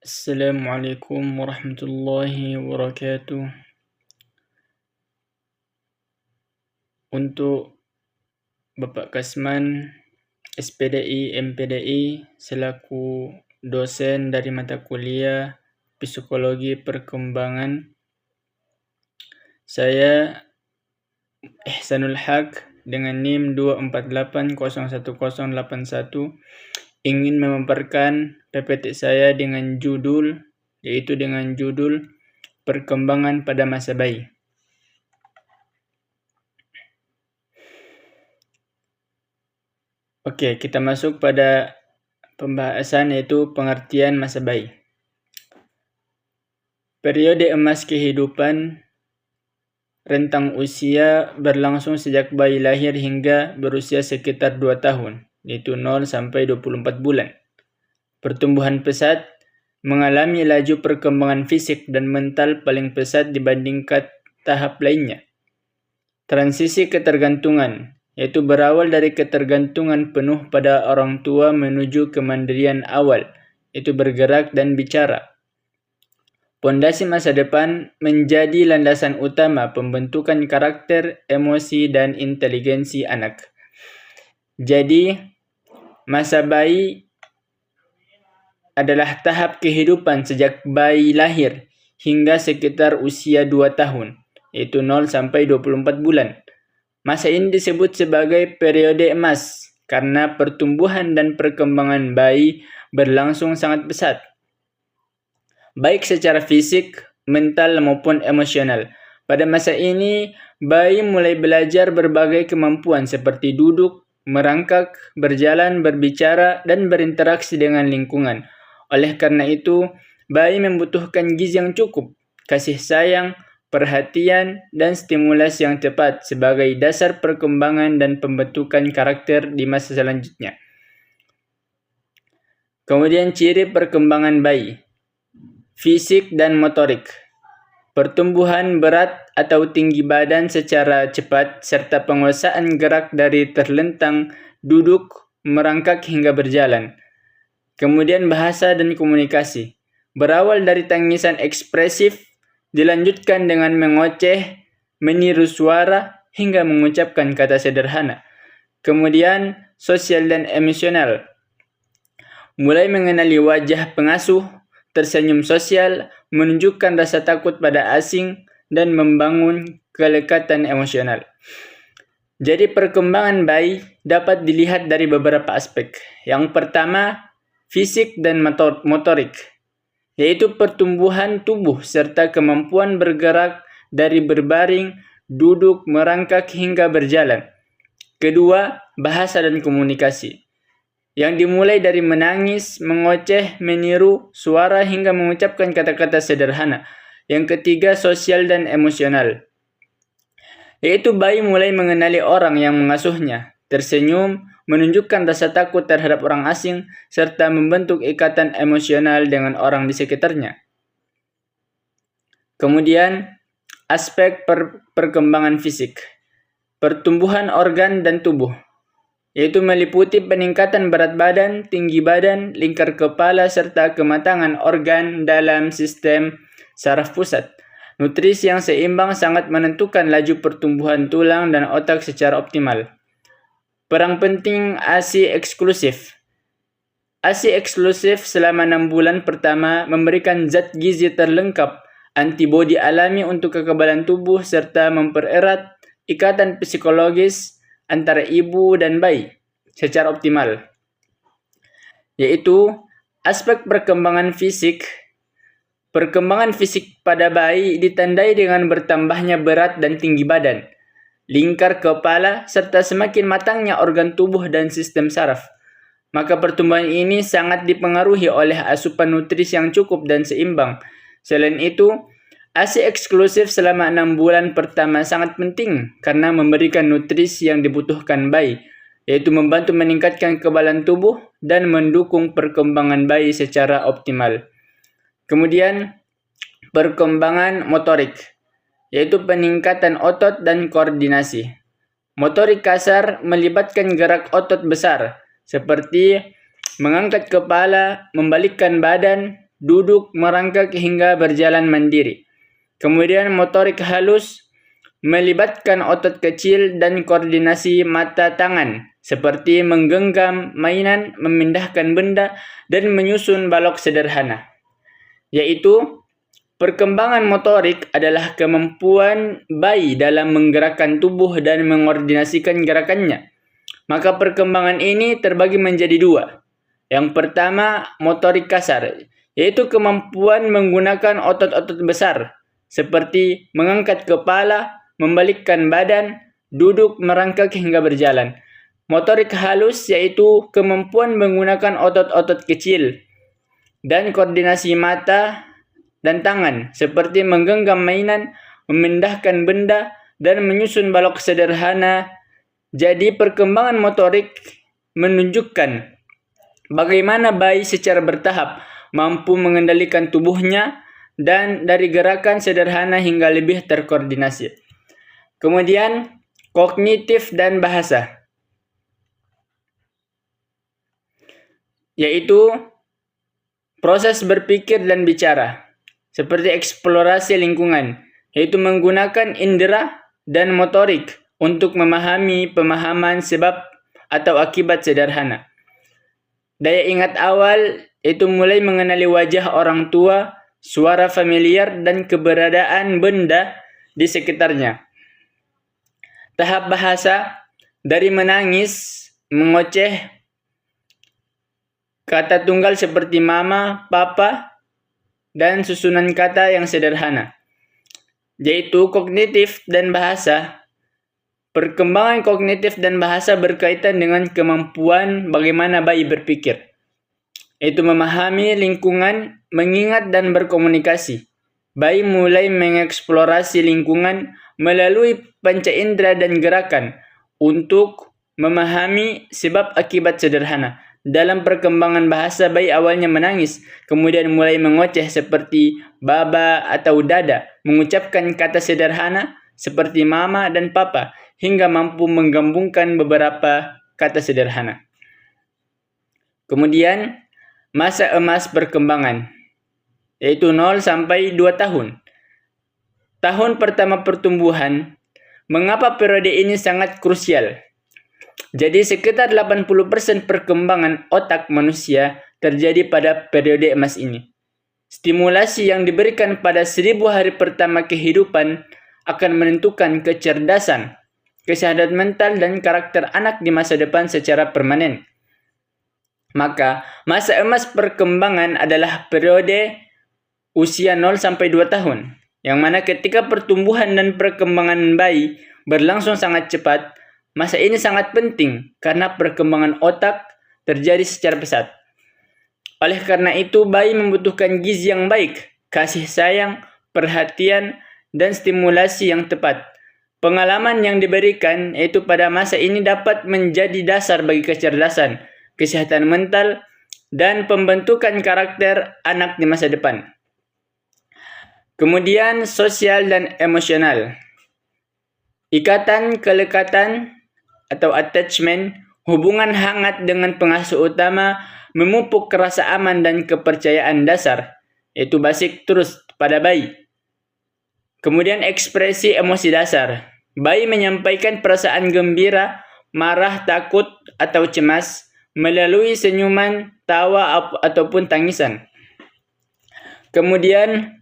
Assalamualaikum warahmatullahi wabarakatuh. Untuk Bapak Kasman, SPDI, MPDI, selaku dosen dari mata kuliah Psikologi Perkembangan, saya Ihsanul Haq dengan NIM 248011081 ingin memaparkan PPT saya dengan judul Perkembangan pada Masa Bayi. Oke, kita masuk pada pembahasan yaitu pengertian masa bayi. Periode emas kehidupan rentang usia berlangsung sejak bayi lahir hingga berusia sekitar 2 tahun, yaitu 0 sampai 24 bulan. Pertumbuhan pesat mengalami laju perkembangan fisik dan mental paling pesat dibandingkan tahap lainnya. Transisi ketergantungan, yaitu berawal dari ketergantungan penuh pada orang tua menuju kemandirian awal, yaitu bergerak dan bicara. Pondasi masa depan menjadi landasan utama pembentukan karakter, emosi, dan inteligensi anak. Jadi, masa bayi adalah tahap kehidupan sejak bayi lahir hingga sekitar usia 2 tahun, yaitu 0 sampai 24 bulan. Masa ini disebut sebagai periode emas karena pertumbuhan dan perkembangan bayi berlangsung sangat pesat, baik secara fisik, mental, maupun emosional. Pada masa ini, bayi mulai belajar berbagai kemampuan seperti duduk, merangkak, berjalan, berbicara, dan berinteraksi dengan lingkungan. Oleh karena itu, bayi membutuhkan gizi yang cukup, kasih sayang, perhatian, dan stimulasi yang tepat sebagai dasar perkembangan dan pembentukan karakter di masa selanjutnya. Kemudian ciri perkembangan bayi, fisik dan motorik. Pertumbuhan berat atau tinggi badan secara cepat serta penguasaan gerak dari terlentang, duduk, merangkak hingga berjalan. Kemudian bahasa dan komunikasi. Berawal dari tangisan ekspresif, dilanjutkan dengan mengoceh, meniru suara, hingga mengucapkan kata sederhana. Kemudian sosial dan emosional. Mulai mengenali wajah pengasuh, tersenyum sosial, menunjukkan rasa takut pada asing, dan membangun kelekatan emosional. Jadi perkembangan bayi dapat dilihat dari beberapa aspek. Yang pertama, fisik dan motorik, yaitu pertumbuhan tubuh serta kemampuan bergerak dari berbaring, duduk, merangkak, hingga berjalan. Kedua, bahasa dan komunikasi, yang dimulai dari menangis, mengoceh, meniru suara, hingga mengucapkan kata-kata sederhana. Yang ketiga, sosial dan emosional, yaitu bayi mulai mengenali orang yang mengasuhnya, tersenyum, menunjukkan rasa takut terhadap orang asing, serta membentuk ikatan emosional dengan orang di sekitarnya. Kemudian, aspek perkembangan fisik, pertumbuhan organ dan tubuh, yaitu meliputi peningkatan berat badan, tinggi badan, lingkar kepala, serta kematangan organ dalam sistem saraf pusat. Nutrisi yang seimbang sangat menentukan laju pertumbuhan tulang dan otak secara optimal. Peran penting ASI eksklusif. ASI eksklusif selama 6 bulan pertama memberikan zat gizi terlengkap, antibodi alami untuk kekebalan tubuh, serta mempererat ikatan psikologis antara ibu dan bayi secara optimal. Yaitu aspek perkembangan fisik. Perkembangan fisik pada bayi ditandai dengan bertambahnya berat dan tinggi badan, lingkar kepala, serta semakin matangnya organ tubuh dan sistem saraf. Maka pertumbuhan ini sangat dipengaruhi oleh asupan nutrisi yang cukup dan seimbang. Selain itu, ASI eksklusif selama 6 bulan pertama sangat penting karena memberikan nutrisi yang dibutuhkan bayi, yaitu membantu meningkatkan kekebalan tubuh dan mendukung perkembangan bayi secara optimal. Kemudian, perkembangan motorik, yaitu peningkatan otot dan koordinasi. Motorik kasar melibatkan gerak otot besar, seperti mengangkat kepala, membalikkan badan, duduk, merangkak hingga berjalan mandiri. Kemudian motorik halus melibatkan otot kecil dan koordinasi mata tangan seperti menggenggam mainan, memindahkan benda, dan menyusun balok sederhana. Yaitu, perkembangan motorik adalah kemampuan bayi dalam menggerakkan tubuh dan mengordinasikan gerakannya. Maka perkembangan ini terbagi menjadi dua. Yang pertama, motorik kasar, yaitu kemampuan menggunakan otot-otot besar, seperti mengangkat kepala, membalikkan badan, duduk, merangkak hingga berjalan. Motorik halus yaitu kemampuan menggunakan otot-otot kecil dan koordinasi mata dan tangan seperti menggenggam mainan, memindahkan benda, dan menyusun balok sederhana. Jadi perkembangan motorik menunjukkan bagaimana bayi secara bertahap mampu mengendalikan tubuhnya dan dari gerakan sederhana hingga lebih terkoordinasi. Kemudian kognitif dan bahasa, yaitu proses berpikir dan bicara, seperti eksplorasi lingkungan, yaitu menggunakan indera dan motorik untuk memahami pemahaman sebab atau akibat sederhana. Daya ingat awal itu mulai mengenali wajah orang tua, suara familiar, dan keberadaan benda di sekitarnya. Tahap bahasa, dari menangis, mengoceh, kata tunggal seperti mama, papa, dan susunan kata yang sederhana. Yaitu kognitif dan bahasa. Perkembangan kognitif dan bahasa berkaitan dengan kemampuan bagaimana bayi berpikir. Yaitu memahami lingkungan, mengingat dan berkomunikasi. Bayi mulai mengeksplorasi lingkungan melalui panca indera dan gerakan untuk memahami sebab akibat sederhana. Dalam perkembangan bahasa, bayi awalnya menangis, kemudian mulai mengoceh seperti baba atau dada, mengucapkan kata sederhana seperti mama dan papa, hingga mampu menggabungkan beberapa kata sederhana. Kemudian, masa emas perkembangan, yaitu 0 sampai 2 tahun. Tahun pertama pertumbuhan, mengapa periode ini sangat krusial? Jadi sekitar 80% perkembangan otak manusia terjadi pada periode emas ini. Stimulasi yang diberikan pada 1000 hari pertama kehidupan akan menentukan kecerdasan, kesehatan mental, dan karakter anak di masa depan secara permanen. Maka, masa emas perkembangan adalah periode usia 0 sampai 2 tahun, yang mana ketika pertumbuhan dan perkembangan bayi berlangsung sangat cepat. Masa ini sangat penting karena perkembangan otak terjadi secara pesat. Oleh karena itu, bayi membutuhkan gizi yang baik, kasih sayang, perhatian, dan stimulasi yang tepat. Pengalaman yang diberikan yaitu pada masa ini dapat menjadi dasar bagi kecerdasan, kesehatan mental, dan pembentukan karakter anak di masa depan. Kemudian sosial dan emosional. Ikatan kelekatan atau attachment, hubungan hangat dengan pengasuh utama, memupuk rasa aman dan kepercayaan dasar, yaitu basic trust pada bayi. Kemudian ekspresi emosi dasar. Bayi menyampaikan perasaan gembira, marah, takut, atau cemas melalui senyuman, tawa, ataupun tangisan. Kemudian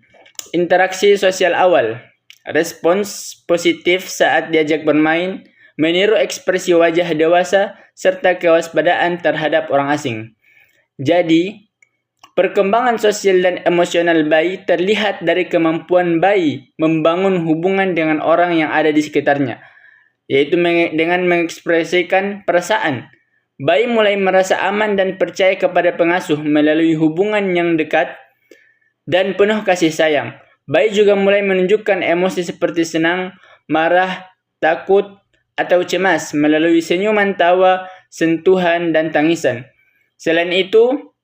interaksi sosial awal. Respons positif saat diajak bermain, meniru ekspresi wajah dewasa, serta kewaspadaan terhadap orang asing. Jadi, perkembangan sosial dan emosional bayi terlihat dari kemampuan bayi membangun hubungan dengan orang yang ada di sekitarnya, yaitu dengan mengekspresikan perasaan. Bayi mulai merasa aman dan percaya kepada pengasuh melalui hubungan yang dekat dan penuh kasih sayang. Bayi juga mulai menunjukkan emosi seperti senang, marah, takut, atau cemas melalui senyuman, tawa, sentuhan, dan tangisan. Selain itu,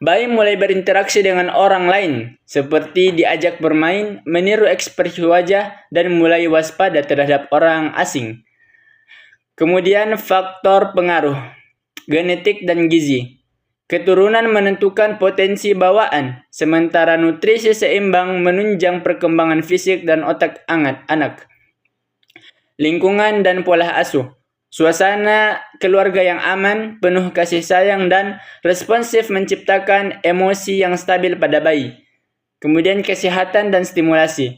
bayi mulai berinteraksi dengan orang lain, seperti diajak bermain, meniru ekspresi wajah, dan mulai waspada terhadap orang asing. Kemudian faktor pengaruh, genetik dan gizi. Keturunan menentukan potensi bawaan, sementara nutrisi seimbang menunjang perkembangan fisik dan otak anak. Lingkungan dan pola asuh. Suasana keluarga yang aman, penuh kasih sayang, dan responsif menciptakan emosi yang stabil pada bayi. Kemudian kesehatan dan stimulasi.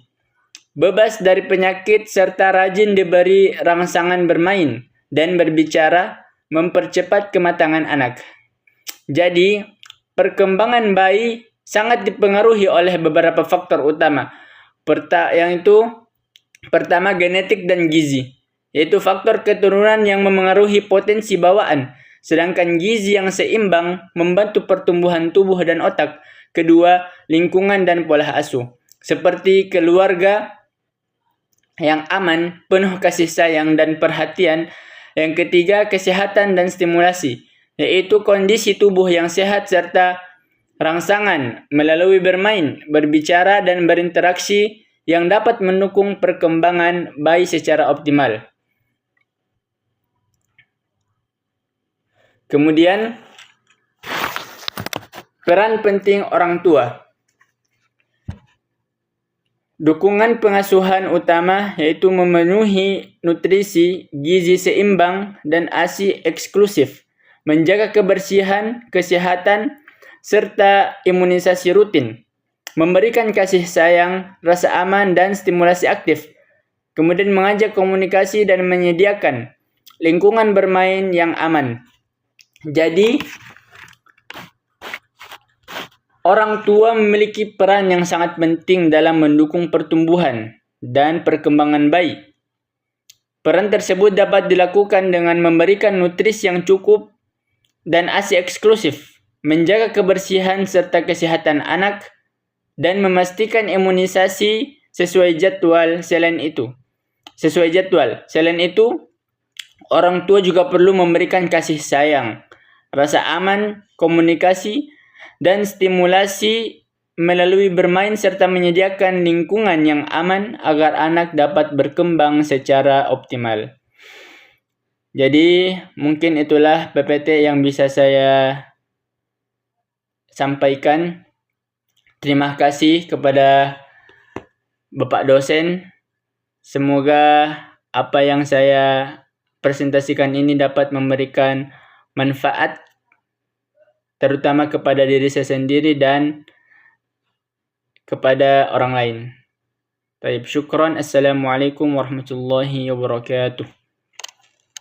Bebas dari penyakit serta rajin diberi rangsangan bermain dan berbicara mempercepat kematangan anak. Jadi, perkembangan bayi sangat dipengaruhi oleh beberapa faktor utama. Pertama, genetik dan gizi, yaitu faktor keturunan yang memengaruhi potensi bawaan, sedangkan gizi yang seimbang membantu pertumbuhan tubuh dan otak. Kedua, lingkungan dan pola asuh, seperti keluarga yang aman, penuh kasih sayang dan perhatian. Yang ketiga, kesehatan dan stimulasi, yaitu kondisi tubuh yang sehat serta rangsangan melalui bermain, berbicara, dan berinteraksi yang dapat mendukung perkembangan bayi secara optimal. Kemudian, peran penting orang tua. Dukungan pengasuhan utama yaitu memenuhi nutrisi, gizi seimbang, dan ASI eksklusif, menjaga kebersihan, kesehatan, serta imunisasi rutin, memberikan kasih sayang, rasa aman, dan stimulasi aktif, kemudian mengajak komunikasi dan menyediakan lingkungan bermain yang aman. Jadi, orang tua memiliki peran yang sangat penting dalam mendukung pertumbuhan dan perkembangan bayi. Peran tersebut dapat dilakukan dengan memberikan nutrisi yang cukup dan ASI eksklusif, menjaga kebersihan serta kesehatan anak, dan memastikan imunisasi sesuai jadwal. Selain itu, orang tua juga perlu memberikan kasih sayang, rasa aman, komunikasi, dan stimulasi melalui bermain serta menyediakan lingkungan yang aman agar anak dapat berkembang secara optimal. Jadi, mungkin itulah PPT yang bisa saya sampaikan. Terima kasih kepada Bapak dosen. Semoga apa yang saya presentasikan ini dapat memberikan manfaat terutama kepada diri saya sendiri dan kepada orang lain. Baik, syukran. Assalamualaikum warahmatullahi wabarakatuh.